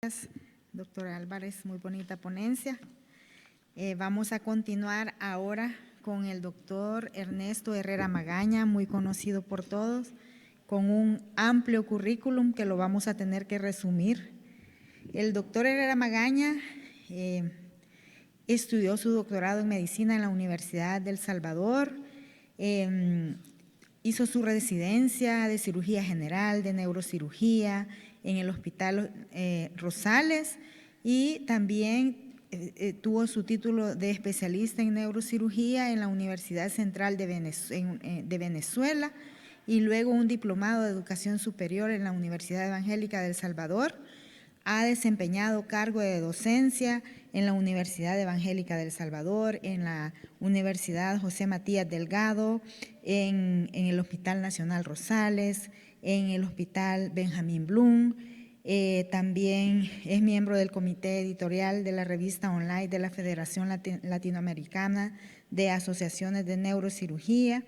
Gracias, doctor Álvarez, muy bonita ponencia. Vamos a continuar ahora con el doctor Ernesto Herrera Magaña, muy conocido por todos, con un amplio currículum que lo vamos a tener que resumir. El doctor Herrera Magaña estudió su doctorado en medicina en la Universidad de El Salvador, hizo su residencia de cirugía general, de neurocirugía en el Hospital Rosales y también tuvo su título de especialista en neurocirugía en la Universidad Central de Venezuela y luego un diplomado de educación superior en la Universidad Evangélica de El Salvador. Ha desempeñado cargo de docencia en la Universidad Evangélica de El Salvador, en la Universidad José Matías Delgado, en el Hospital Nacional Rosales, en el Hospital Benjamín Blum. También es miembro del comité editorial de la revista online de la Federación Latinoamericana de Asociaciones de Neurocirugía,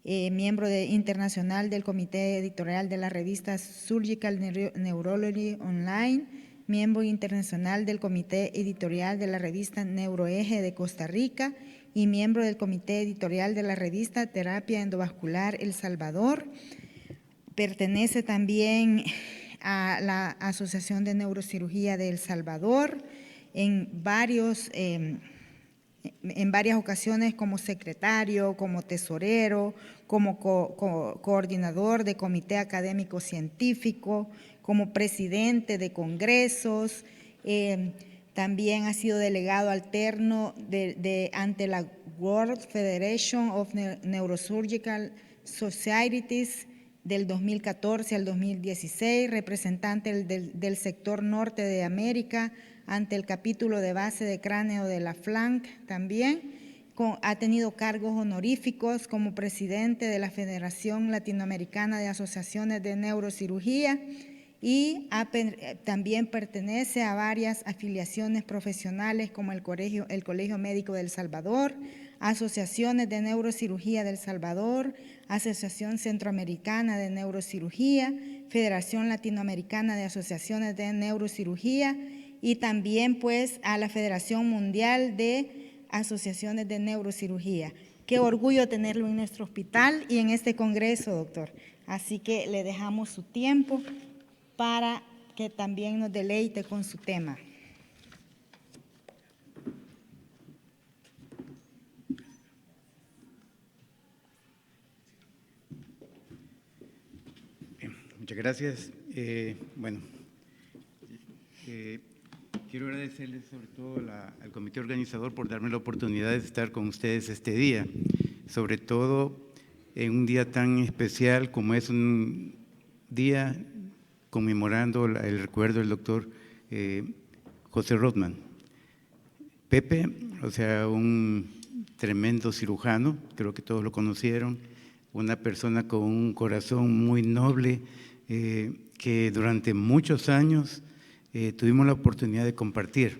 miembro internacional del comité editorial de la revista Surgical Neurology Online, miembro internacional del comité editorial de la revista Neuroeje de Costa Rica y miembro del comité editorial de la revista Terapia Endovascular El Salvador. Pertenece también a la Asociación de Neurocirugía de El Salvador en varias ocasiones como secretario, como tesorero, como coordinador de comité académico científico, como presidente de congresos, también ha sido delegado alterno ante la World Federation of Neurosurgical Societies del 2014 al 2016, representante del sector norte de América ante el capítulo de base de cráneo de la FLANC también. Ha tenido cargos honoríficos como presidente de la Federación Latinoamericana de Asociaciones de Neurocirugía y también pertenece a varias afiliaciones profesionales como el Colegio Médico de El Salvador, Asociaciones de Neurocirugía de El Salvador, Asociación Centroamericana de Neurocirugía, Federación Latinoamericana de Asociaciones de Neurocirugía y también pues a la Federación Mundial de Asociaciones de Neurocirugía. Qué orgullo tenerlo en nuestro hospital y en este congreso, doctor. Así que le dejamos su tiempo para que también nos deleite con su tema. Muchas gracias. Quiero agradecerles sobre todo al comité organizador por darme la oportunidad de estar con ustedes este día, sobre todo en un día tan especial como es un día conmemorando el recuerdo del doctor José Rothman. Pepe, o sea, un tremendo cirujano, creo que todos lo conocieron, una persona con un corazón muy noble, que durante muchos años tuvimos la oportunidad de compartir.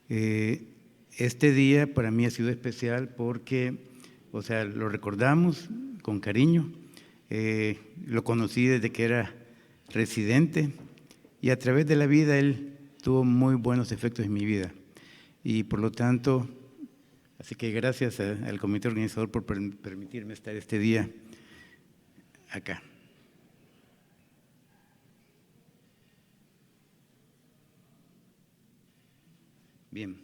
Este día para mí ha sido especial porque, o sea, lo recordamos con cariño, lo conocí desde que era residente y a través de la vida él tuvo muy buenos efectos en mi vida y por lo tanto, así que gracias al comité organizador por permitirme estar este día acá. Bien,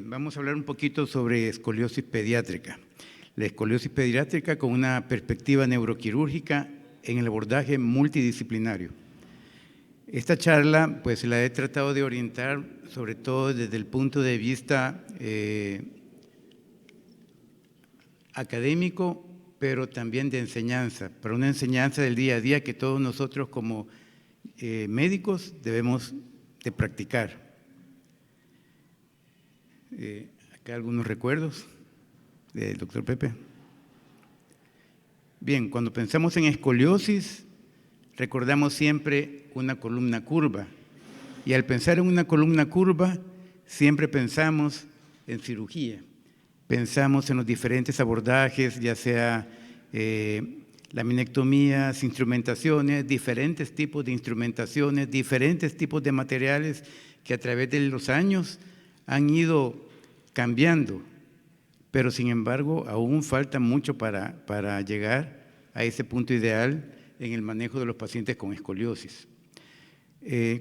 vamos a hablar un poquito sobre escoliosis pediátrica. La escoliosis pediátrica con una perspectiva neuroquirúrgica en el abordaje multidisciplinario. Esta charla, pues la he tratado de orientar sobre todo desde el punto de vista académico, pero también de enseñanza, para una enseñanza del día a día que todos nosotros como médicos debemos de practicar. Acá algunos recuerdos del doctor Pepe. Bien, cuando pensamos en escoliosis, recordamos siempre una columna curva. Y al pensar en una columna curva, siempre pensamos en cirugía. Pensamos en los diferentes abordajes, ya sea laminectomías, instrumentaciones, diferentes tipos de instrumentaciones, diferentes tipos de materiales que a través de los años han ido cambiando, pero sin embargo aún falta mucho para llegar a ese punto ideal en el manejo de los pacientes con escoliosis.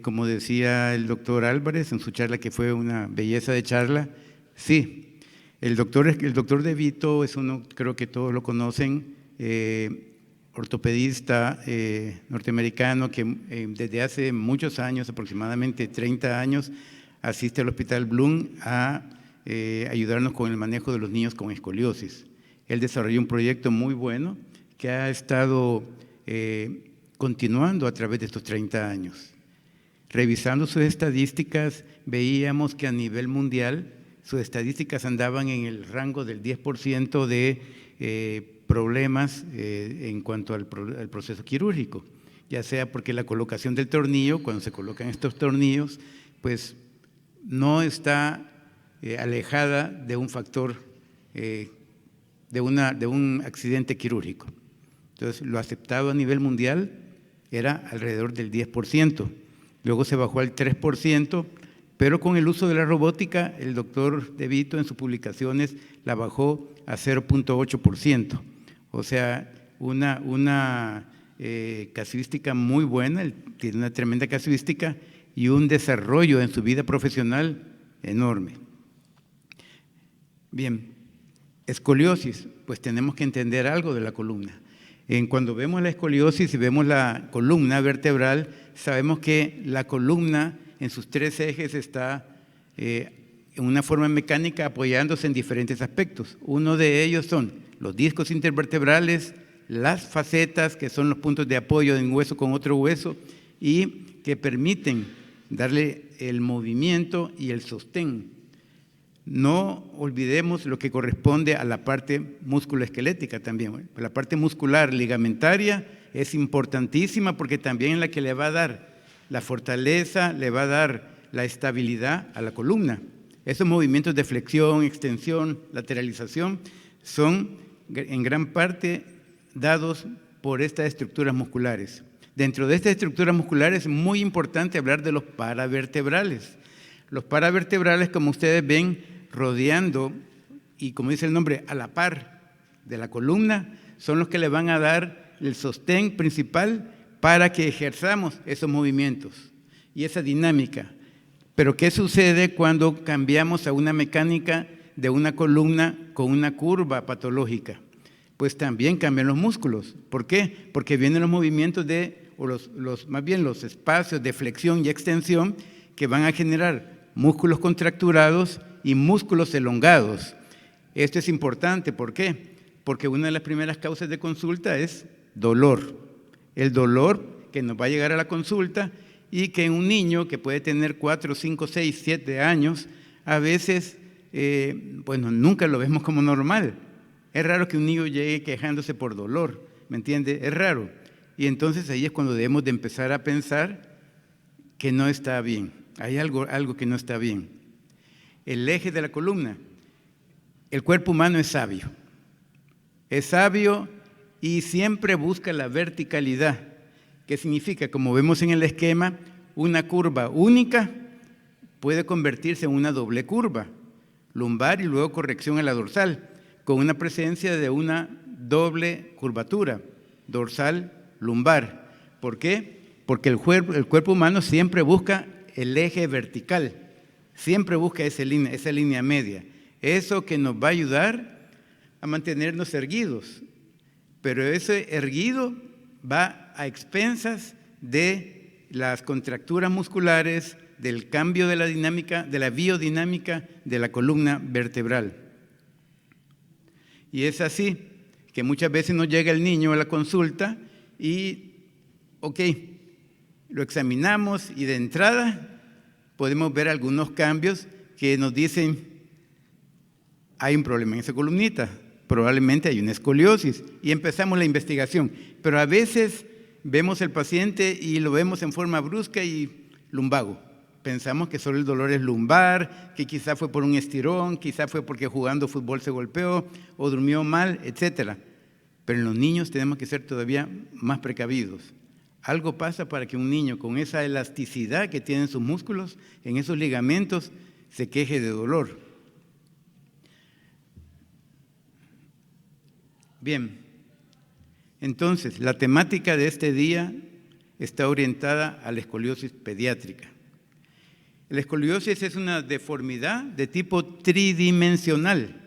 Como decía el doctor Álvarez en su charla, que fue una belleza de charla, sí, el doctor De Vito es uno, creo que todos lo conocen, ortopedista norteamericano que desde hace muchos años, aproximadamente 30 años, asiste al Hospital Bloom a ayudarnos con el manejo de los niños con escoliosis. Él desarrolló un proyecto muy bueno que ha estado continuando a través de estos 30 años. Revisando sus estadísticas, veíamos que a nivel mundial sus estadísticas andaban en el rango del 10% de problemas en cuanto al proceso quirúrgico, ya sea porque la colocación del tornillo, cuando se colocan estos tornillos, pues no está alejada de un factor, de un accidente quirúrgico. Entonces, lo aceptado a nivel mundial era alrededor del 10%. Luego se bajó al 3%, pero con el uso de la robótica, el doctor De Vito en sus publicaciones la bajó a 0.8%. O sea, una casuística muy buena, tiene una tremenda casuística y un desarrollo en su vida profesional enorme. Bien, escoliosis, pues tenemos que entender algo de la columna. Cuando vemos la escoliosis y vemos la columna vertebral, sabemos que la columna en sus 3 ejes está en una forma mecánica apoyándose en diferentes aspectos. Uno de ellos son los discos intervertebrales, las facetas, que son los puntos de apoyo de un hueso con otro hueso y que permiten darle el movimiento y el sostén. No olvidemos lo que corresponde a la parte musculoesquelética también. La parte muscular ligamentaria es importantísima porque también es la que le va a dar la fortaleza, le va a dar la estabilidad a la columna. Esos movimientos de flexión, extensión, lateralización son en gran parte dados por estas estructuras musculares. Dentro de estas estructuras musculares es muy importante hablar de los paravertebrales. Los paravertebrales, como ustedes ven, rodeando y, como dice el nombre, a la par de la columna, son los que le van a dar el sostén principal para que ejerzamos esos movimientos y esa dinámica. Pero ¿qué sucede cuando cambiamos a una mecánica de una columna con una curva patológica? Pues también cambian los músculos. ¿Por qué? Porque vienen los movimientos más bien los espacios de flexión y extensión que van a generar músculos contracturados y músculos elongados. Esto es importante, ¿por qué? Porque una de las primeras causas de consulta es dolor. El dolor que nos va a llegar a la consulta y que en un niño que puede tener 4, 5, 6, 7 años, a veces, bueno, nunca lo vemos como normal. Es raro que un niño llegue quejándose por dolor, ¿me entiende? Es raro. Y entonces ahí es cuando debemos de empezar a pensar que no está bien. Hay algo que no está bien. El eje de la columna. El cuerpo humano es sabio. Es sabio y siempre busca la verticalidad. ¿Qué significa? Como vemos en el esquema, una curva única puede convertirse en una doble curva, lumbar y luego corrección a la dorsal, con una presencia de una doble curvatura, dorsal-lumbar. ¿Por qué? Porque el cuerpo humano siempre busca el eje vertical, siempre busca esa línea media. Eso que nos va a ayudar a mantenernos erguidos, pero ese erguido va a expensas de las contracturas musculares, del cambio de la dinámica, de la biodinámica de la columna vertebral. Y es así que muchas veces nos llega el niño a la consulta y, ok, lo examinamos y de entrada podemos ver algunos cambios que nos dicen, hay un problema en esa columnita, probablemente hay una escoliosis y empezamos la investigación. Pero a veces vemos el paciente y lo vemos en forma brusca y lumbago. Pensamos que solo el dolor es lumbar, que quizá fue por un estirón, quizá fue porque jugando fútbol se golpeó o durmió mal, etc. pero en los niños tenemos que ser todavía más precavidos. Algo pasa para que un niño con esa elasticidad que tiene en sus músculos, en esos ligamentos, se queje de dolor. Bien, entonces la temática de este día está orientada a la escoliosis pediátrica. La escoliosis es una deformidad de tipo tridimensional.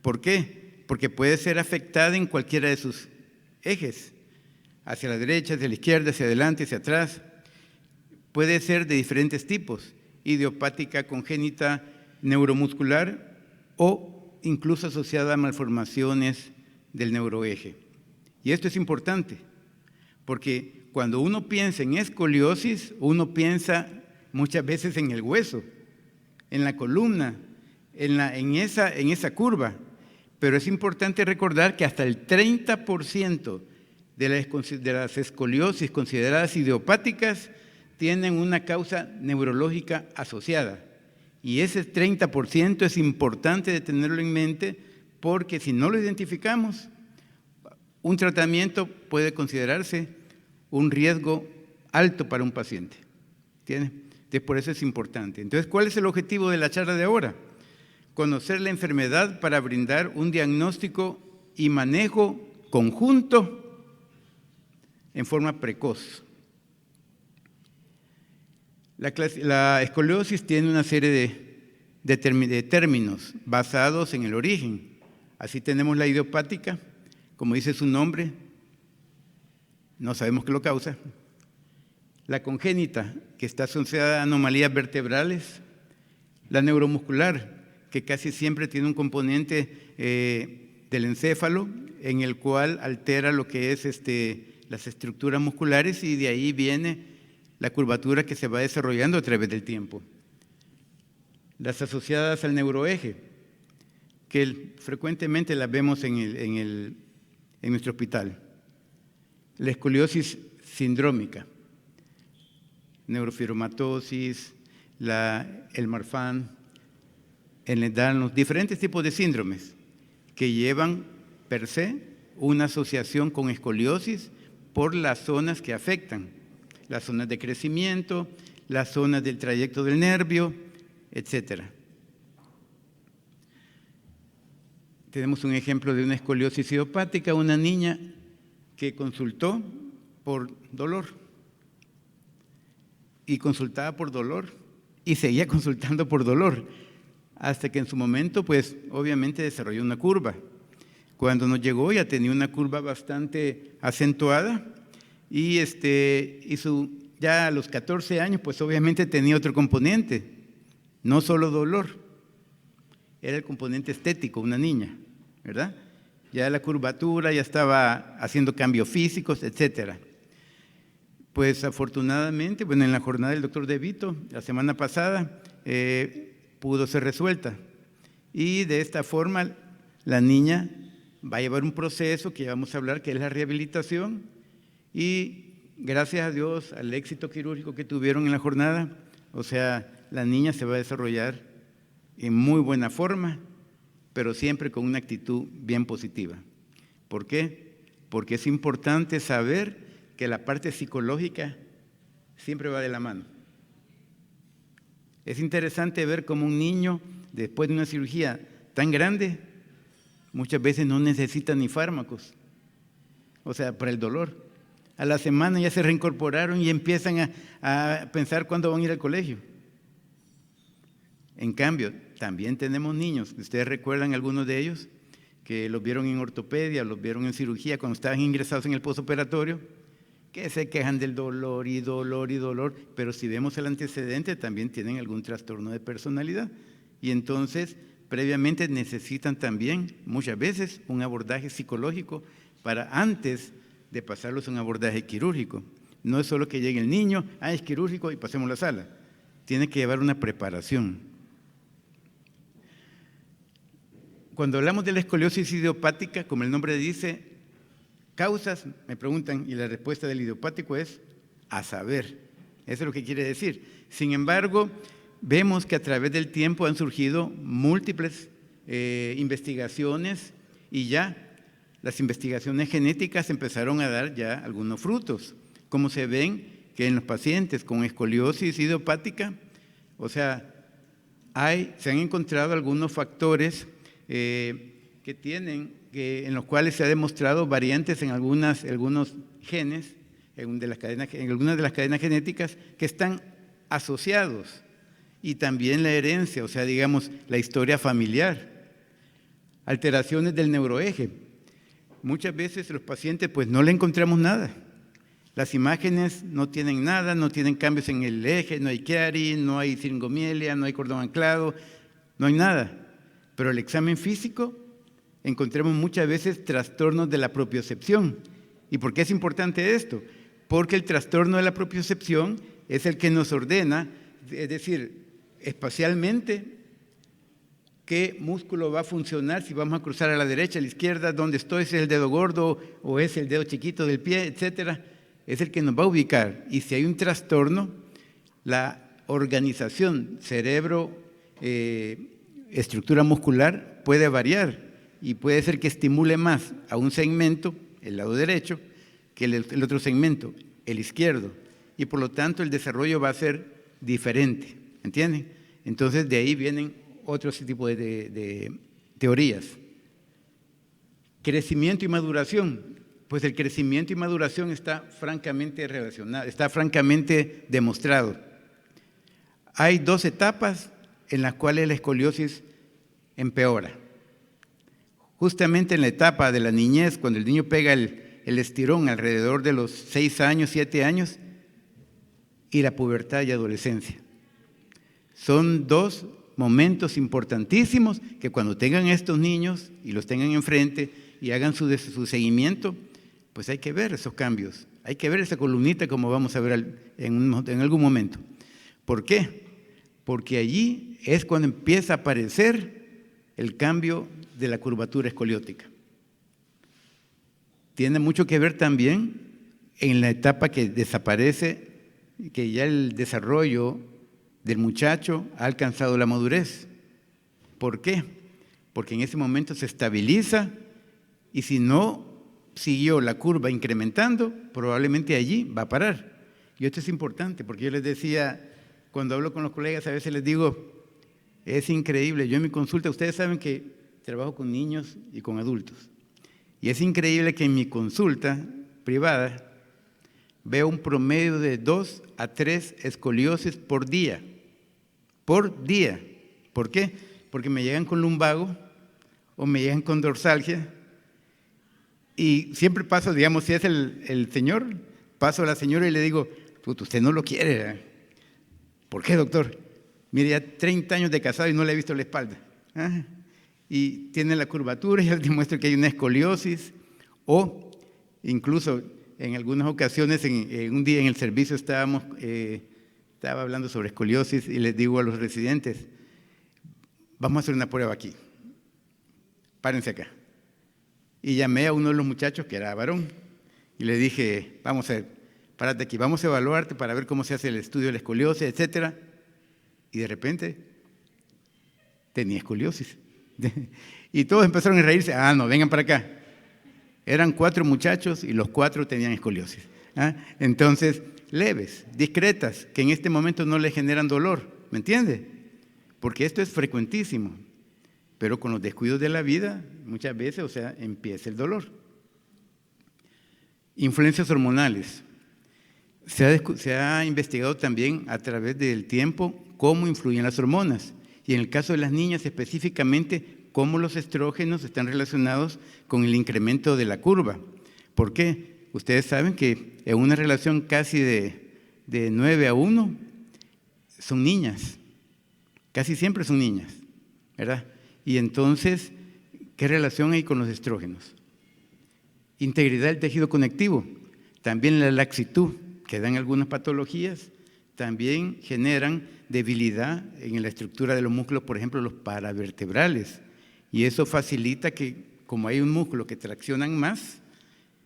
¿Por qué? Porque puede ser afectada en cualquiera de sus ejes, hacia la derecha, hacia la izquierda, hacia adelante, hacia atrás. Puede ser de diferentes tipos, idiopática, congénita, neuromuscular o incluso asociada a malformaciones del neuroeje. Y esto es importante, porque cuando uno piensa en escoliosis, uno piensa muchas veces en el hueso, en la columna, en esa curva. Pero es importante recordar que hasta el 30% de las escoliosis consideradas idiopáticas tienen una causa neurológica asociada. Y ese 30% es importante de tenerlo en mente, porque si no lo identificamos, un tratamiento puede considerarse un riesgo alto para un paciente. ¿Entiende? Entonces, por eso es importante. Entonces, ¿cuál es el objetivo de la charla de ahora? Conocer la enfermedad para brindar un diagnóstico y manejo conjunto en forma precoz. La escoliosis tiene una serie de términos basados en el origen. Así tenemos la idiopática, como dice su nombre, no sabemos qué lo causa. La congénita, que está asociada a anomalías vertebrales. La neuromuscular, que casi siempre tiene un componente del encéfalo, en el cual altera lo que es las estructuras musculares, y de ahí viene la curvatura que se va desarrollando a través del tiempo. Las asociadas al neuroeje, que frecuentemente las vemos en nuestro hospital. La escoliosis sindrómica, neurofibromatosis, el Marfan, el Ehlers-Danlos, diferentes tipos de síndromes que llevan per se una asociación con escoliosis por las zonas que afectan, las zonas de crecimiento, las zonas del trayecto del nervio, etc. Tenemos un ejemplo de una escoliosis idiopática, una niña que consultó por dolor y consultaba por dolor y seguía consultando por dolor, hasta que en su momento, pues, obviamente desarrolló una curva. Cuando nos llegó ya tenía una curva bastante acentuada y ya a los 14 años, pues obviamente tenía otro componente, no solo dolor, era el componente estético, una niña, ¿verdad? Ya la curvatura, ya estaba haciendo cambios físicos, etcétera. Pues afortunadamente, bueno, en la jornada del doctor De Vito, la semana pasada, pudo ser resuelta. Y de esta forma, la niña va a llevar un proceso que ya vamos a hablar, que es la rehabilitación, y gracias a Dios, al éxito quirúrgico que tuvieron en la jornada, o sea, la niña se va a desarrollar en muy buena forma, pero siempre con una actitud bien positiva. ¿Por qué? Porque es importante saber que la parte psicológica siempre va de la mano. Es interesante ver cómo un niño, después de una cirugía tan grande, muchas veces no necesita ni fármacos, o sea, para el dolor. A la semana ya se reincorporaron y empiezan a pensar cuándo van a ir al colegio. En cambio, también tenemos niños, ustedes recuerdan algunos de ellos, que los vieron en ortopedia, los vieron en cirugía, cuando estaban ingresados en el postoperatorio, que se quejan del dolor y dolor y dolor, pero si vemos el antecedente, también tienen algún trastorno de personalidad. Y entonces, previamente necesitan también, muchas veces, un abordaje psicológico para antes de pasarlos a un abordaje quirúrgico. No es solo que llegue el niño, es quirúrgico y pasemos la sala. Tiene que llevar una preparación. Cuando hablamos de la escoliosis idiopática, como el nombre dice, causas, me preguntan, y la respuesta del idiopático es a saber. Eso es lo que quiere decir. Sin embargo, vemos que a través del tiempo han surgido múltiples investigaciones y ya las investigaciones genéticas empezaron a dar ya algunos frutos, como se ven que en los pacientes con escoliosis idiopática, o sea, se han encontrado algunos factores en los cuales se ha demostrado variantes en algunos genes, en algunas de las cadenas genéticas que están asociados, y también la herencia, o sea, digamos, la historia familiar. Alteraciones del neuroeje. Muchas veces los pacientes pues no le encontramos nada. Las imágenes no tienen nada, no tienen cambios en el eje, no hay Chiari, no hay siringomielia, no hay cordón anclado, no hay nada. Pero el examen físico encontramos muchas veces trastornos de la propiocepción. ¿Y por qué es importante esto? Porque el trastorno de la propiocepción es el que nos ordena, es decir, espacialmente, qué músculo va a funcionar, si vamos a cruzar a la derecha, a la izquierda, dónde estoy, si es el dedo gordo o es el dedo chiquito del pie, etcétera. Es el que nos va a ubicar. Y si hay un trastorno, la organización cerebro-estructura muscular puede variar y puede ser que estimule más a un segmento, el lado derecho, que el otro segmento, el izquierdo. Y por lo tanto el desarrollo va a ser diferente, ¿entienden? Entonces de ahí vienen otros tipos de teorías. Crecimiento y maduración. Pues el crecimiento y maduración está francamente relacionado, está francamente demostrado. Hay 2 etapas en las cuales la escoliosis empeora. Justamente en la etapa de la niñez, cuando el niño pega el estirón alrededor de los 6 años, 7 años, y la pubertad y adolescencia. Son 2 momentos importantísimos que cuando tengan estos niños y los tengan enfrente y hagan su seguimiento, pues hay que ver esos cambios, hay que ver esa columnita como vamos a ver en algún momento. ¿Por qué? Porque allí es cuando empieza a aparecer el cambio de la curvatura escoliótica. Tiene mucho que ver también en la etapa que desaparece, que ya el desarrollo del muchacho ha alcanzado la madurez. ¿Por qué? Porque en ese momento se estabiliza y si no siguió la curva incrementando, probablemente allí va a parar. Y esto es importante porque yo les decía, cuando hablo con los colegas, a veces les digo, es increíble, yo en mi consulta, ustedes saben que trabajo con niños y con adultos, y es increíble que en mi consulta privada veo un promedio de 2 a 3 escoliosis por día. Por día. ¿Por qué? Porque me llegan con lumbago o me llegan con dorsalgia y siempre paso, digamos, si es el señor, paso a la señora y le digo, usted no lo quiere, ¿eh? ¿Por qué, doctor? Mire, ya 30 años de casado y no le he visto la espalda. Y tiene la curvatura y yo le demuestro que hay una escoliosis o incluso en algunas ocasiones, un día en el servicio estaba hablando sobre escoliosis y les digo a los residentes, vamos a hacer una prueba aquí, párense acá. Y llamé a uno de los muchachos que era varón y le dije, vamos a ver, párate aquí, vamos a evaluarte para ver cómo se hace el estudio de la escoliosis, etcétera. Y de repente tenía escoliosis. Y todos empezaron a reírse, no, vengan para acá. Eran 4 muchachos y los 4 tenían escoliosis. Entonces, leves, discretas, que en este momento no le generan dolor, ¿me entiende? Porque esto es frecuentísimo, pero con los descuidos de la vida, muchas veces, o sea, empieza el dolor. Influencias hormonales. Se ha investigado también a través del tiempo cómo influyen las hormonas, y en el caso de las niñas específicamente, cómo los estrógenos están relacionados con el incremento de la curva. ¿Por qué? Ustedes saben que en una relación casi de 9 a 1 son niñas, casi siempre son niñas, ¿verdad? Y entonces, ¿qué relación hay con los estrógenos? Integridad del tejido conectivo, también la laxitud, que dan algunas patologías, también generan debilidad en la estructura de los músculos, por ejemplo, los paravertebrales. Y eso facilita que, como hay un músculo que traccionan más,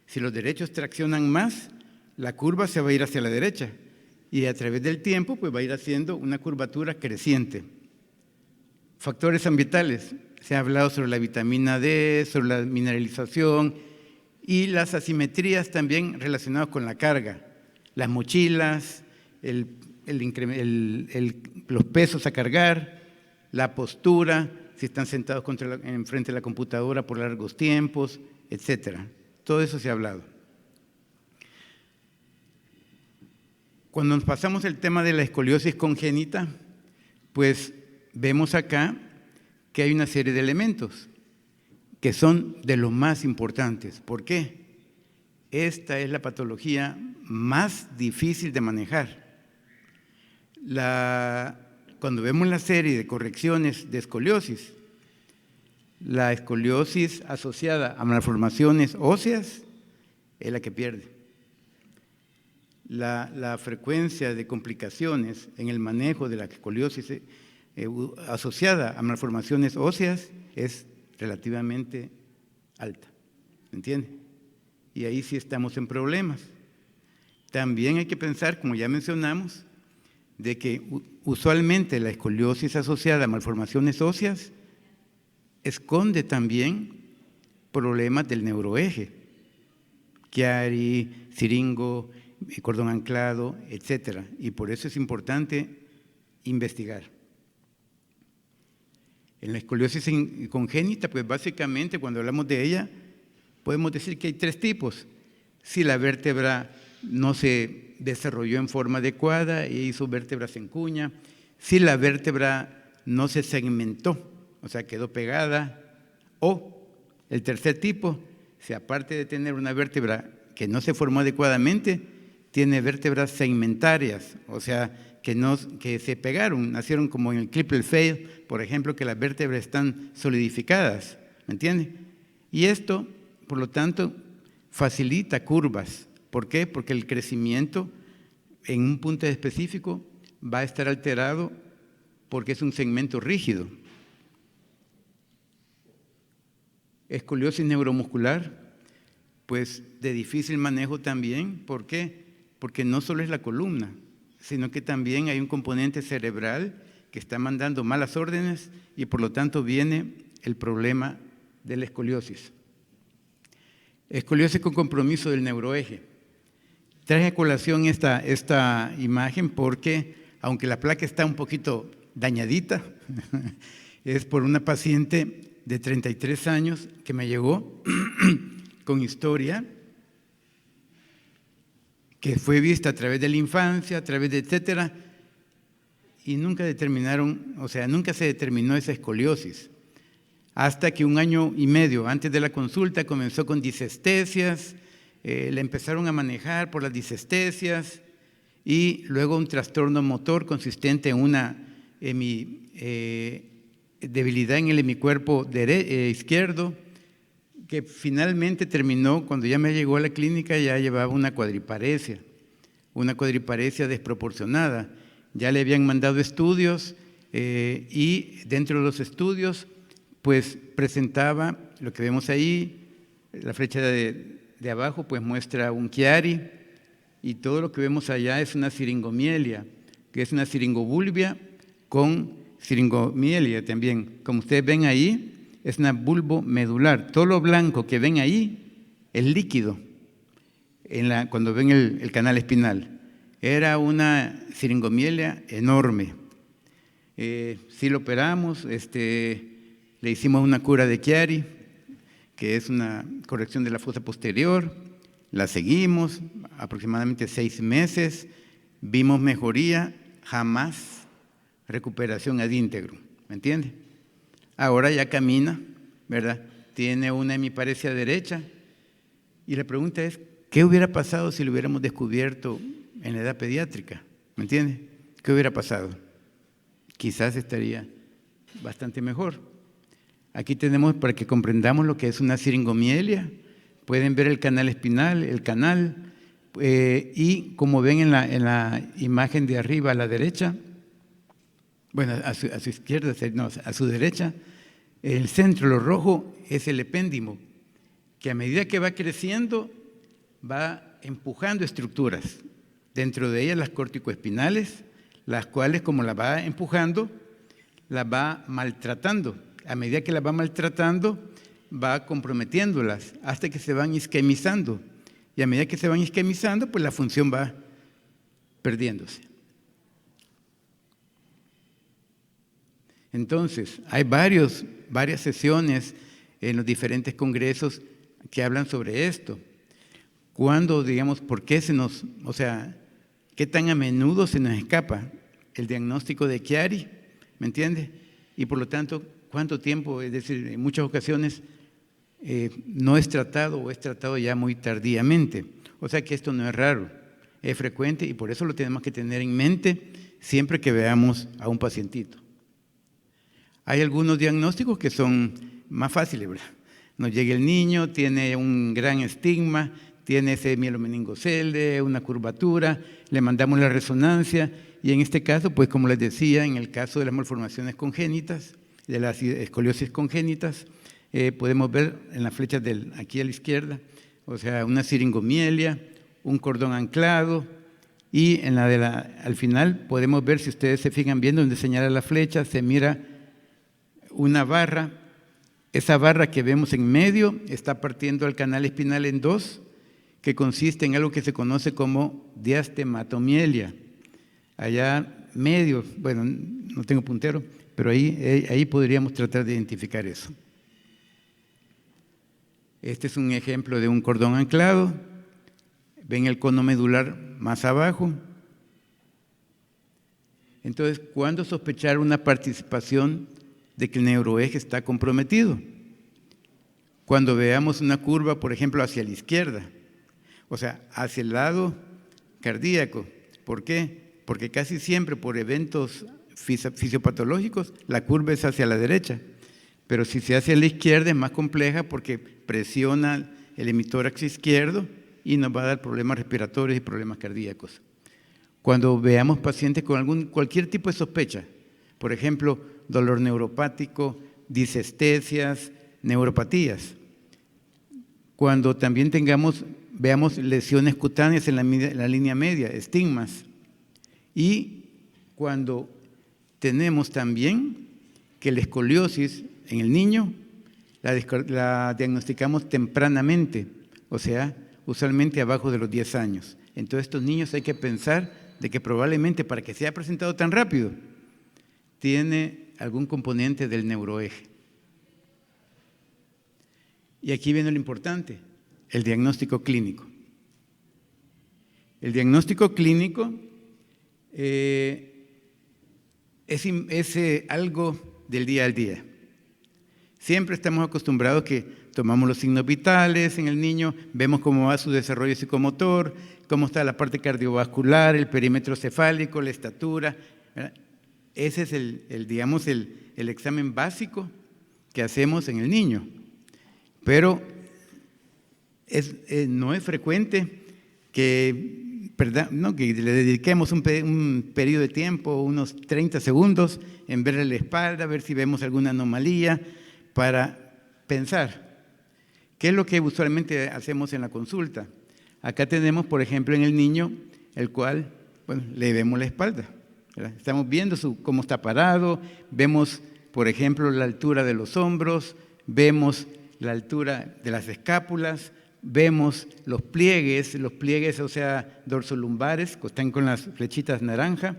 si los derechos traccionan más, la curva se va a ir hacia la derecha. Y a través del tiempo, pues va a ir haciendo una curvatura creciente. Factores ambientales. Se ha hablado sobre la vitamina D, sobre la mineralización, y las asimetrías también relacionadas con la carga, las mochilas, los pesos a cargar, la postura, si están sentados enfrente de la computadora por largos tiempos, etcétera. Todo eso se ha hablado. Cuando nos pasamos el tema de la escoliosis congénita, pues vemos acá que hay una serie de elementos que son de los más importantes. ¿Por qué? Esta es la patología más difícil de manejar. Cuando vemos la serie de correcciones de escoliosis, la escoliosis asociada a malformaciones óseas es la que pierde. La frecuencia de complicaciones en el manejo de la escoliosis asociada a malformaciones óseas es relativamente alta, ¿me entiende? Y ahí sí estamos en problemas. También hay que pensar, como ya mencionamos, de que usualmente la escoliosis asociada a malformaciones óseas esconde también problemas del neuroeje, Chiari, siringo, cordón anclado, etcétera. Y por eso es importante investigar. En la escoliosis congénita, pues básicamente cuando hablamos de ella, podemos decir que hay tres tipos. Si la vértebra no se desarrolló en forma adecuada e hizo vértebras en cuña, si la vértebra no se segmentó, o sea, quedó pegada, o el tercer tipo, si aparte de tener una vértebra que no se formó adecuadamente, tiene vértebras segmentarias, o sea, que se pegaron, nacieron como en el Klippel-Feil, por ejemplo, que las vértebras están solidificadas, ¿me entiende? Y esto, por lo tanto, facilita curvas. ¿Por qué? Porque el crecimiento en un punto específico va a estar alterado porque es un segmento rígido. Escoliosis neuromuscular, pues de difícil manejo también. ¿Por qué? Porque no solo es la columna, sino que también hay un componente cerebral que está mandando malas órdenes y por lo tanto viene el problema de la escoliosis. Escoliosis con compromiso del neuroeje. Traje a colación esta imagen porque, aunque la placa está un poquito dañadita, es por una paciente de 33 años que me llegó con historia, que fue vista a través de la infancia, a través de etcétera, y nunca se determinó esa escoliosis. Hasta que 1 año y medio antes de la consulta comenzó con disestesias, la empezaron a manejar por las disestesias y luego un trastorno motor consistente en una debilidad en el hemicuerpo izquierdo, que finalmente terminó, cuando ya me llegó a la clínica, ya llevaba una cuadriparesia desproporcionada. Ya le habían mandado estudios y dentro de los estudios, pues presentaba lo que vemos ahí, la flecha de abajo, pues muestra un Chiari y todo lo que vemos allá es una siringomielia, que es una siringobulbia con siringomielia también. Como ustedes ven ahí, es una bulbo medular. Todo lo blanco que ven ahí es líquido cuando ven el canal espinal. Era una siringomielia enorme. Sí lo operamos, le hicimos una cura de Chiari, que es una corrección de la fosa posterior. La seguimos aproximadamente 6 meses. Vimos mejoría, jamás recuperación ad íntegro. ¿Me entiende? Ahora ya camina, ¿verdad? Tiene una hemiparesia derecha. Y la pregunta es, ¿qué hubiera pasado si lo hubiéramos descubierto en la edad pediátrica? ¿Me entiende? ¿Qué hubiera pasado? Quizás estaría bastante mejor. Aquí tenemos, para que comprendamos lo que es una siringomielia, pueden ver el canal espinal, y como ven en la imagen de arriba a la derecha, bueno, a su izquierda, no, a su derecha, el centro, lo rojo, es el epéndimo, que a medida que va creciendo, va empujando estructuras. Dentro de ellas las corticoespinales, las cuales, como las va empujando, las va maltratando. A medida que las va maltratando, va comprometiéndolas hasta que se van isquemizando. Y a medida que se van isquemizando, pues la función va perdiéndose. Entonces, hay varias sesiones en los diferentes congresos que hablan sobre esto. Cuando, digamos, ¿por qué qué tan a menudo se nos escapa el diagnóstico de Chiari? ¿Me entiende? Y por lo tanto, ¿cuánto tiempo? Es decir, en muchas ocasiones no es tratado o es tratado ya muy tardíamente. O sea que esto no es raro, es frecuente y por eso lo tenemos que tener en mente siempre que veamos a un pacientito. Hay algunos diagnósticos que son más fáciles, ¿verdad? Nos llega el niño, tiene un gran estigma, tiene ese mielomeningocele, una curvatura, le mandamos la resonancia y en este caso, pues como les decía, en el caso de las malformaciones congénitas, de las escoliosis congénitas, podemos ver en las flechas aquí a la izquierda, o sea, una siringomielia, un cordón anclado y en al final podemos ver, si ustedes se fijan bien donde señala la flecha, se mira una barra. Esa barra que vemos en medio está partiendo el canal espinal en dos, que consiste en algo que se conoce como diastematomielia. Allá medio, bueno, no tengo puntero, pero ahí podríamos tratar de identificar eso. Este es un ejemplo de un cordón anclado. Ven el cono medular más abajo. Entonces, ¿cuándo sospechar una participación de que el neuroeje está comprometido? Cuando veamos una curva, por ejemplo, hacia la izquierda, o sea, hacia el lado cardíaco. ¿Por qué? Porque casi siempre por eventos fisiopatológicos la curva es hacia la derecha, pero si se hace a la izquierda es más compleja porque presiona el hemitórax izquierdo y nos va a dar problemas respiratorios y problemas cardíacos. Cuando veamos pacientes con cualquier tipo de sospecha, por ejemplo, dolor neuropático, disestesias, neuropatías. Cuando también veamos lesiones cutáneas en la línea media, estigmas. Y cuando tenemos también que la escoliosis en el niño la diagnosticamos tempranamente, o sea, usualmente abajo de los 10 años. Entonces, estos niños hay que pensar de que probablemente para que se haya presentado tan rápido, tiene algún componente del neuroeje. Y aquí viene lo importante, el diagnóstico clínico. El diagnóstico clínico es algo del día al día. Siempre estamos acostumbrados que tomamos los signos vitales en el niño, vemos cómo va su desarrollo psicomotor, cómo está la parte cardiovascular, el perímetro cefálico, la estatura, ¿verdad? Ese es el examen básico que hacemos en el niño. Pero no es frecuente que le dediquemos un periodo de tiempo, unos 30 segundos, en verle la espalda, a ver si vemos alguna anomalía, para pensar. ¿Qué es lo que usualmente hacemos en la consulta? Acá tenemos, por ejemplo, en el niño, el cual, bueno, le vemos la espalda, ¿verdad? Estamos viendo cómo está parado, vemos, por ejemplo, la altura de los hombros, vemos la altura de las escápulas, vemos los pliegues, o sea, dorsolumbares, que están con las flechitas naranja.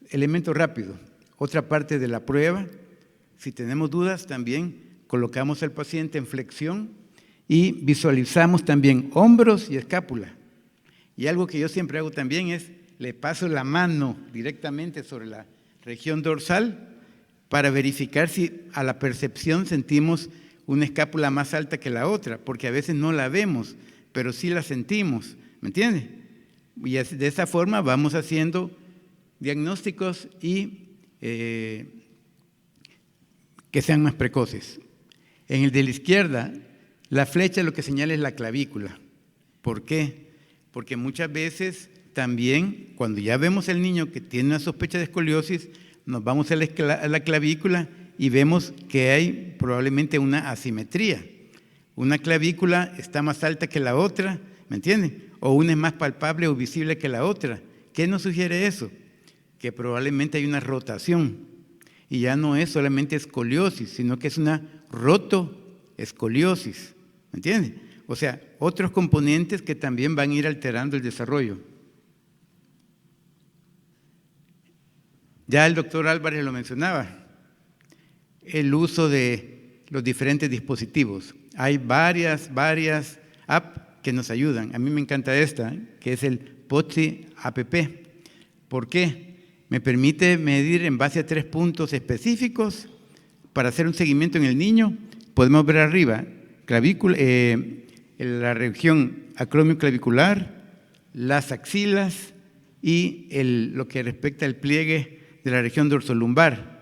Elemento rápido. Otra parte de la prueba, si tenemos dudas, también colocamos al paciente en flexión y visualizamos también hombros y escápula. Y algo que yo siempre hago también es, le paso la mano directamente sobre la región dorsal para verificar si a la percepción sentimos una escápula más alta que la otra, porque a veces no la vemos, pero sí la sentimos, ¿me entiende? Y de esa forma vamos haciendo diagnósticos y que sean más precoces. En el de la izquierda, la flecha lo que señala es la clavícula. ¿Por qué? Porque muchas veces también, cuando ya vemos al niño que tiene una sospecha de escoliosis, nos vamos a la clavícula y vemos que hay probablemente una asimetría. Una clavícula está más alta que la otra, ¿me entienden? O una es más palpable o visible que la otra. ¿Qué nos sugiere eso? Que probablemente hay una rotación y ya no es solamente escoliosis, sino que es una escoliosis, ¿me entiende? O sea, otros componentes que también van a ir alterando el desarrollo. Ya el doctor Álvarez lo mencionaba, el uso de los diferentes dispositivos. Hay varias apps que nos ayudan. A mí me encanta esta, que es el POTSI App. ¿Por qué? Me permite medir en base a 3 puntos específicos para hacer un seguimiento en el niño. Podemos ver arriba la región acromioclavicular, las axilas y lo que respecta al pliegue de la región dorsolumbar.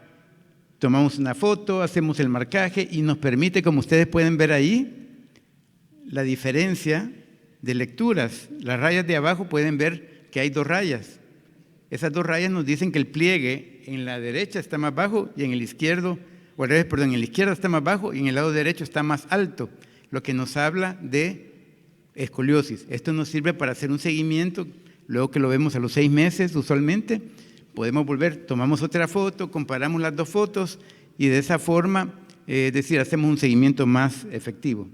Tomamos una foto, hacemos el marcaje y nos permite, como ustedes pueden ver ahí, la diferencia de lecturas. Las rayas de abajo pueden ver que hay 2 rayas. Esas 2 rayas nos dicen que el pliegue en la derecha está más bajo y en el izquierdo, o al revés, perdón, en la izquierda está más bajo y en el lado derecho está más alto, lo que nos habla de escoliosis. Esto nos sirve para hacer un seguimiento, luego que lo vemos a los 6 meses usualmente, podemos volver, tomamos otra foto, comparamos las 2 fotos y de esa forma, hacemos un seguimiento más efectivo.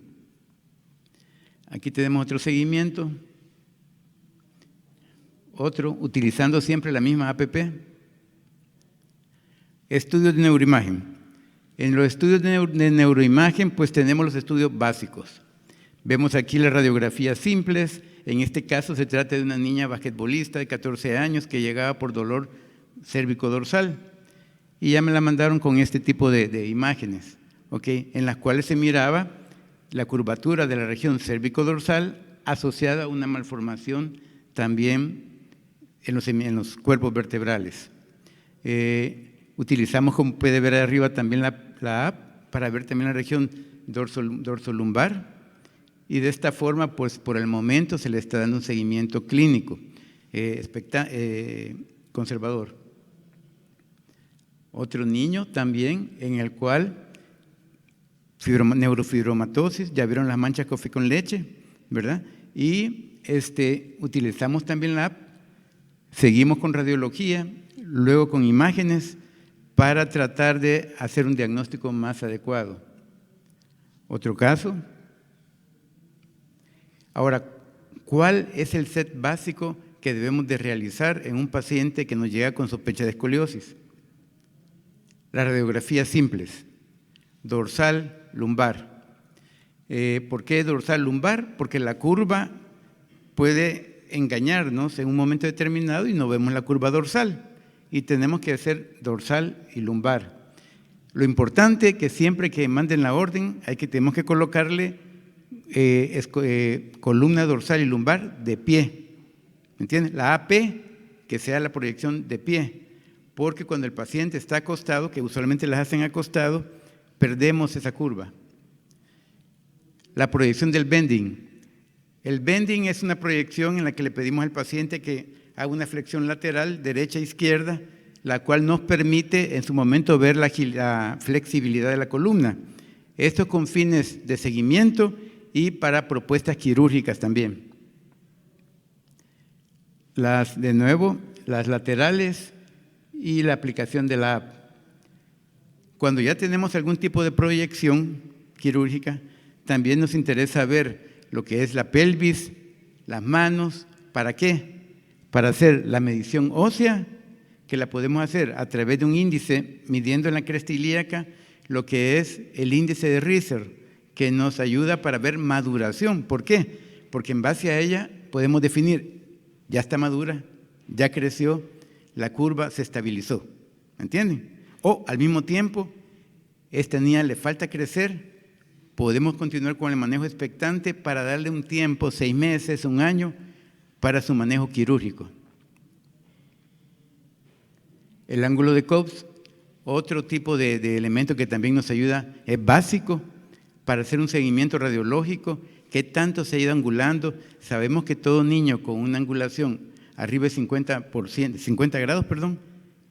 Aquí tenemos otro seguimiento, otro, utilizando siempre la misma app. Estudios de neuroimagen. En los estudios de neuroimagen, pues tenemos los estudios básicos. Vemos aquí las radiografías simples. En este caso se trata de una niña basquetbolista de 14 años que llegaba por dolor cérvico-dorsal. Y ya me la mandaron con este tipo de imágenes, ¿okay? En las cuales se miraba la curvatura de la región cérvico-dorsal asociada a una malformación también en los cuerpos vertebrales. Utilizamos, como puede ver arriba, también la app para ver también la región dorsolumbar y de esta forma, pues por el momento se le está dando un seguimiento clínico conservador. Otro niño también en el cual neurofibromatosis, ya vieron las manchas café con leche, ¿verdad? Y utilizamos también la app, seguimos con radiología, luego con imágenes para tratar de hacer un diagnóstico más adecuado. Otro caso. Ahora, ¿cuál es el set básico que debemos de realizar en un paciente que nos llega con sospecha de escoliosis? Las radiografías simples, dorsal, lumbar. ¿Por qué dorsal, lumbar? Porque la curva puede engañarnos en un momento determinado y no vemos la curva dorsal y tenemos que hacer dorsal y lumbar. Lo importante es que siempre que manden la orden tenemos que colocarle columna dorsal y lumbar de pie, ¿me entiendes? La AP, que sea la proyección de pie, porque cuando el paciente está acostado, que usualmente las hacen acostado, perdemos esa curva. La proyección del bending. El bending es una proyección en la que le pedimos al paciente que haga una flexión lateral, derecha e izquierda, la cual nos permite en su momento ver la flexibilidad de la columna. Esto con fines de seguimiento y para propuestas quirúrgicas también. De nuevo, las laterales y la aplicación de la app. Cuando ya tenemos algún tipo de proyección quirúrgica, también nos interesa ver lo que es la pelvis, las manos. ¿Para qué? Para hacer la medición ósea, que la podemos hacer a través de un índice, midiendo en la cresta ilíaca lo que es el índice de Risser, que nos ayuda para ver maduración. ¿Por qué? Porque en base a ella podemos definir, ya está madura, ya creció, la curva se estabilizó. ¿Me entienden? O al mismo tiempo, esta niña le falta crecer, podemos continuar con el manejo expectante para darle un tiempo, 6 meses, 1 año, para su manejo quirúrgico. El ángulo de Cobbs, otro tipo de elemento que también nos ayuda, es básico para hacer un seguimiento radiológico, qué tanto se ha ido angulando. Sabemos que todo niño con una angulación arriba de 50 grados,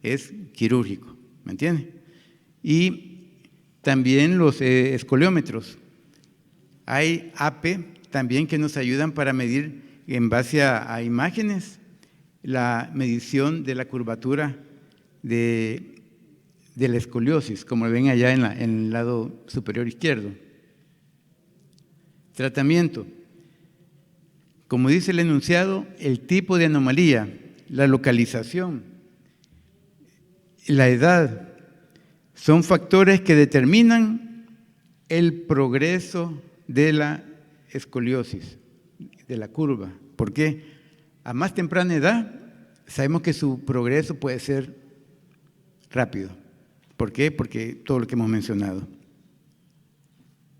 es quirúrgico, ¿me entiende? Y también los escoliómetros. Hay AP también que nos ayudan para medir en base a imágenes la medición de la curvatura de la escoliosis, como ven allá en el lado superior izquierdo. Tratamiento. Como dice el enunciado, el tipo de anomalía, la localización, la edad, son factores que determinan el progreso de la escoliosis, de la curva. ¿Por qué? A más temprana edad sabemos que su progreso puede ser rápido. ¿Por qué? Porque todo lo que hemos mencionado.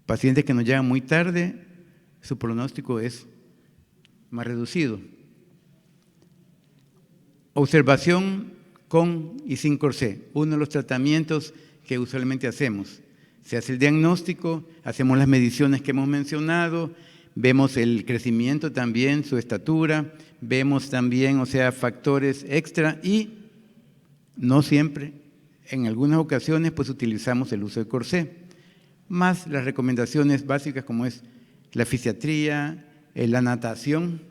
Pacientes que nos llegan muy tarde, su pronóstico es más reducido. Observación con y sin corsé, uno de los tratamientos que usualmente hacemos. Se hace el diagnóstico, hacemos las mediciones que hemos mencionado, vemos el crecimiento también, su estatura, vemos también, o sea, factores extra y no siempre, en algunas ocasiones, pues utilizamos el uso de corsé, más las recomendaciones básicas como es la fisiatría, la natación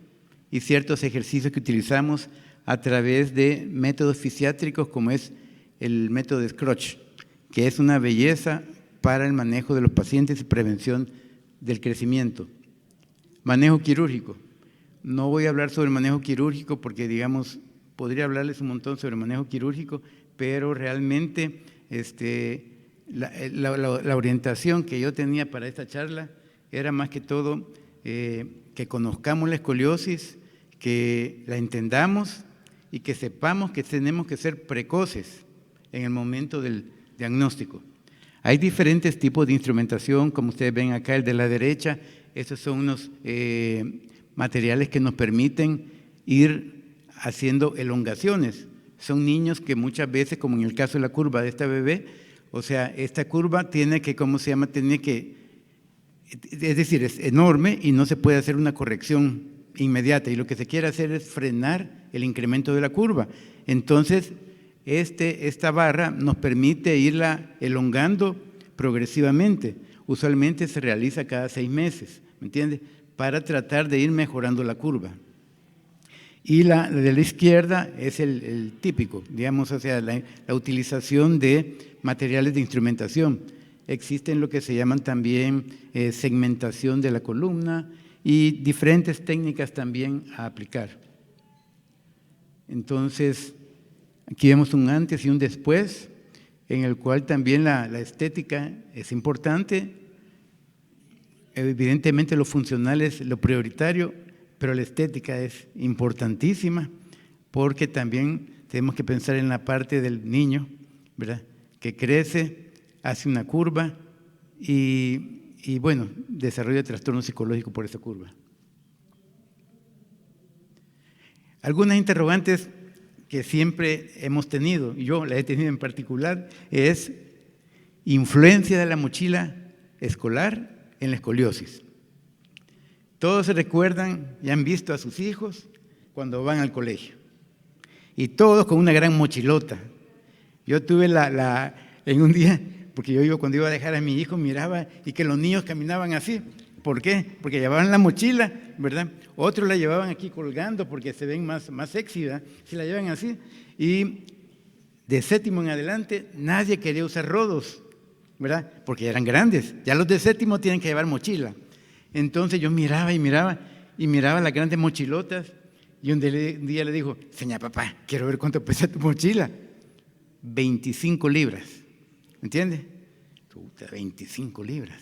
y ciertos ejercicios que utilizamos a través de métodos fisiátricos como es el método de Scrooge, que es una belleza para el manejo de los pacientes y prevención del crecimiento. Manejo quirúrgico. No voy a hablar sobre el manejo quirúrgico porque, digamos, podría hablarles un montón sobre el manejo quirúrgico, pero realmente la orientación que yo tenía para esta charla era más que todo que conozcamos la escoliosis, que la entendamos y que sepamos que tenemos que ser precoces en el momento del diagnóstico. Hay diferentes tipos de instrumentación, como ustedes ven acá, el de la derecha. Estos son unos materiales que nos permiten ir haciendo elongaciones. Son niños que muchas veces, como en el caso de la curva de esta bebé, o sea, esta curva tiene que, ¿cómo se llama? Tiene que, es decir, es enorme y no se puede hacer una corrección inmediata. Y lo que se quiere hacer es frenar el incremento de la curva. Entonces, esta barra nos permite irla elongando progresivamente. Usualmente se realiza cada 6 meses, ¿me entiende? Para tratar de ir mejorando la curva. Y la de la izquierda es el típico, digamos, o sea, la utilización de materiales de instrumentación. Existen lo que se llaman también segmentación de la columna y diferentes técnicas también a aplicar. Entonces, aquí vemos un antes y un después, en el cual también la estética es importante. Evidentemente lo funcional es lo prioritario, pero la estética es importantísima porque también tenemos que pensar en la parte del niño, ¿verdad? Que crece, hace una curva y bueno, desarrolla trastorno psicológico por esa curva. Algunas interrogantes que siempre hemos tenido, y yo la he tenido en particular, es influencia de la mochila escolar en la escoliosis. Todos se recuerdan y han visto a sus hijos cuando van al colegio. Y todos con una gran mochilota. Yo tuve en un día, porque yo cuando iba a dejar a mi hijo miraba y que los niños caminaban así. ¿Por qué? Porque llevaban la mochila, ¿verdad? Otros la llevaban aquí colgando porque se ven más sexy, ¿verdad? Si la llevan así. Y de séptimo en adelante nadie quería usar rodos, ¿verdad? Porque eran grandes. Ya los de séptimo tienen que llevar mochila. Entonces yo miraba las grandes mochilotas y un día le dijo, señor papá, quiero ver cuánto pesa tu mochila. 25 libras, ¿entiendes? 25 libras.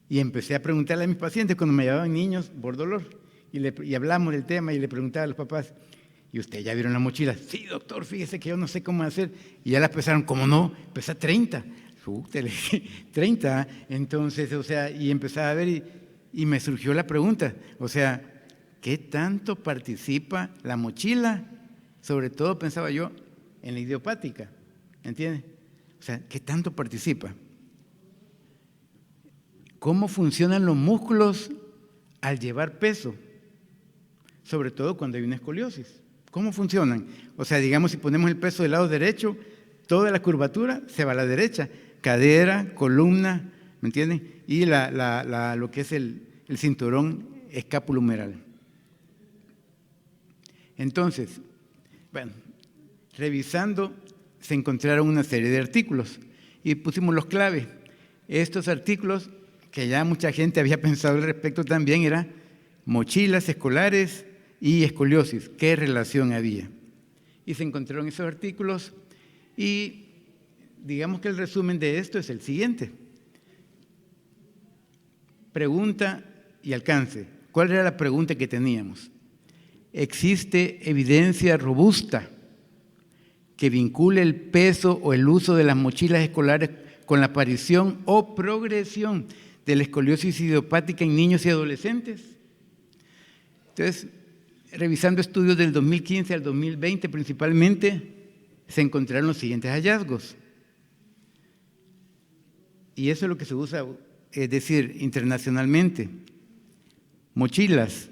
Y empecé a preguntarle a mis pacientes cuando me llevaban niños por dolor y hablamos del tema y le preguntaba a los papás, ¿y ustedes ya vieron la mochila? Sí, doctor, fíjese que yo no sé cómo hacer. Y ya las pesaron, ¿cómo no? Pesa 30. Le dije, 30. Entonces, o sea, y empezaba a ver y me surgió la pregunta, o sea, ¿qué tanto participa la mochila? Sobre todo pensaba yo en la idiopática, ¿entiendes? O sea, ¿qué tanto participa? ¿Cómo funcionan los músculos al llevar peso? Sobre todo cuando hay una escoliosis. ¿Cómo funcionan? O sea, digamos, si ponemos el peso del lado derecho, toda la curvatura se va a la derecha, cadera, columna, ¿me entienden? Y lo que es el cinturón escapulohumeral. Entonces, bueno, revisando, se encontraron una serie de artículos y pusimos los claves. Estos artículos que ya mucha gente había pensado al respecto también, era mochilas escolares y escoliosis. ¿Qué relación había? Y se encontraron esos artículos y digamos que el resumen de esto es el siguiente. Pregunta y alcance. ¿Cuál era la pregunta que teníamos? ¿Existe evidencia robusta que vincule el peso o el uso de las mochilas escolares con la aparición o progresión de la escoliosis idiopática en niños y adolescentes? Entonces, revisando estudios del 2015 al 2020 principalmente, se encontraron los siguientes hallazgos. Y eso es lo que se usa, es decir, internacionalmente. Mochilas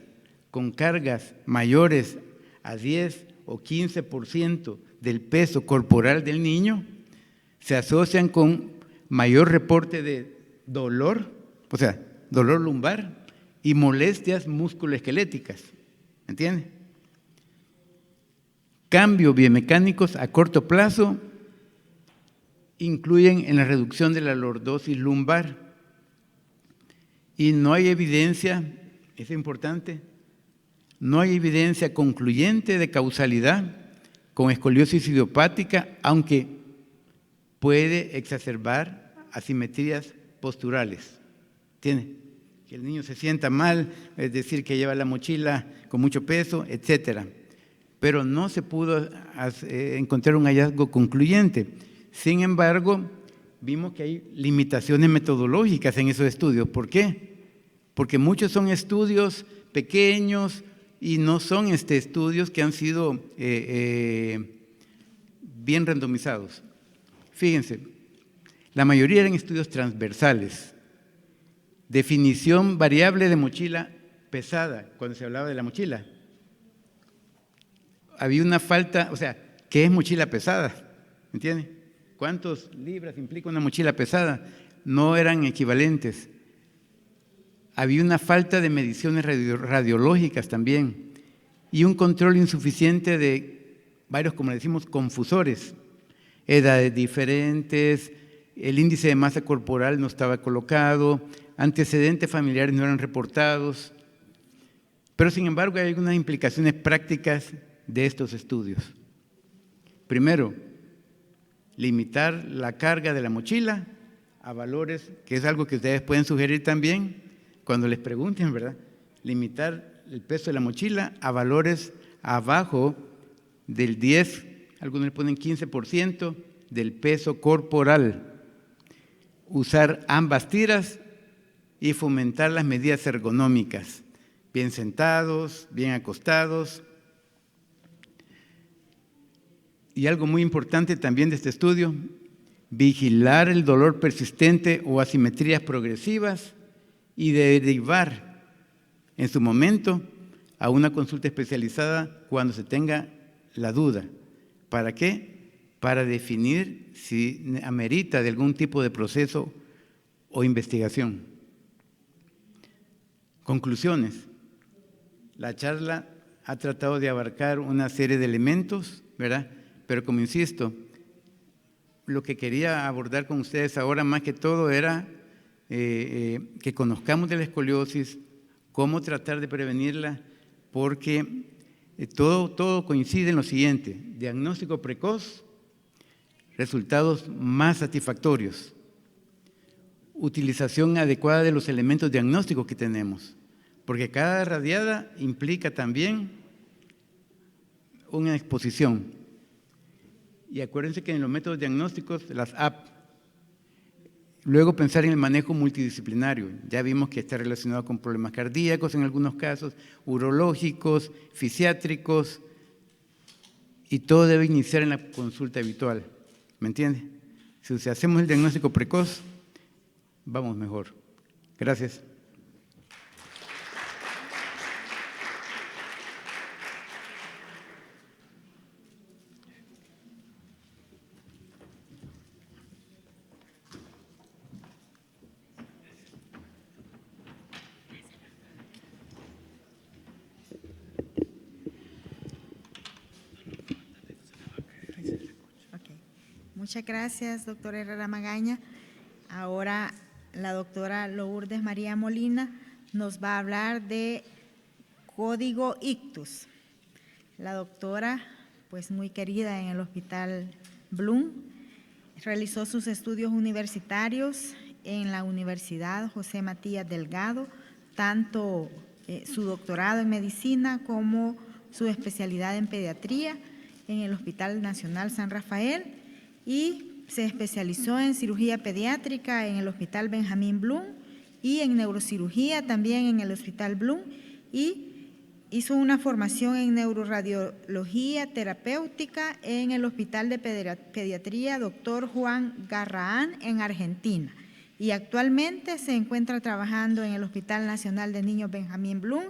con cargas mayores a 10 o 15% del peso corporal del niño se asocian con mayor reporte de dolor, o sea, dolor lumbar y molestias musculoesqueléticas. ¿Entiende? Cambios biomecánicos a corto plazo incluyen en la reducción de la lordosis lumbar y no hay evidencia, es importante, no hay evidencia concluyente de causalidad con escoliosis idiopática, aunque puede exacerbar asimetrías posturales. ¿Entiende? Que el niño se sienta mal, es decir, que lleva la mochila con mucho peso, etcétera. Pero no se pudo encontrar un hallazgo concluyente. Sin embargo, vimos que hay limitaciones metodológicas en esos estudios. ¿Por qué? Porque muchos son estudios pequeños y no son estudios que han sido bien randomizados. Fíjense, la mayoría eran estudios transversales. Definición variable de mochila pesada, cuando se hablaba de la mochila. Había una falta, o sea, ¿qué es mochila pesada? ¿Entiende? ¿Cuántas libras implica una mochila pesada? No eran equivalentes. Había una falta de mediciones radiológicas también y un control insuficiente de varios, como le decimos, confusores, edades diferentes, el índice de masa corporal no estaba colocado, antecedentes familiares no eran reportados, pero sin embargo hay algunas implicaciones prácticas de estos estudios. Primero, limitar la carga de la mochila a valores, que es algo que ustedes pueden sugerir también cuando les pregunten, ¿verdad? Limitar el peso de la mochila a valores abajo del 10, algunos le ponen 15% del peso corporal. Usar ambas tiras y fomentar las medidas ergonómicas, bien sentados, bien acostados. Y algo muy importante también de este estudio, vigilar el dolor persistente o asimetrías progresivas y derivar en su momento a una consulta especializada cuando se tenga la duda. ¿Para qué? Para definir si amerita de algún tipo de proceso o investigación. Conclusiones. La charla ha tratado de abarcar una serie de elementos, ¿verdad? Pero como insisto, lo que quería abordar con ustedes ahora más que todo era que conozcamos de la escoliosis, cómo tratar de prevenirla, porque todo coincide en lo siguiente: diagnóstico precoz, resultados más satisfactorios, utilización adecuada de los elementos diagnósticos que tenemos, porque cada radiada implica también una exposición. Y acuérdense que en los métodos diagnósticos, las AP, luego pensar en el manejo multidisciplinario. Ya vimos que está relacionado con problemas cardíacos en algunos casos, urológicos, fisiátricos, y todo debe iniciar en la consulta habitual. ¿Me entiende? Si hacemos el diagnóstico precoz, vamos mejor. Gracias. Muchas gracias, doctor Herrera Magaña. Ahora la doctora Lourdes María Molina nos va a hablar de Código Ictus. La doctora, pues muy querida en el Hospital Bloom, realizó sus estudios universitarios en la Universidad José Matías Delgado, tanto su doctorado en medicina como su especialidad en pediatría en el Hospital Nacional San Rafael, y se especializó en cirugía pediátrica en el Hospital Benjamín Bloom y en neurocirugía también en el Hospital Bloom, y hizo una formación en neuroradiología terapéutica en el Hospital de Pediatría Dr. Juan Garrahan en Argentina, y actualmente se encuentra trabajando en el Hospital Nacional de Niños Benjamín Bloom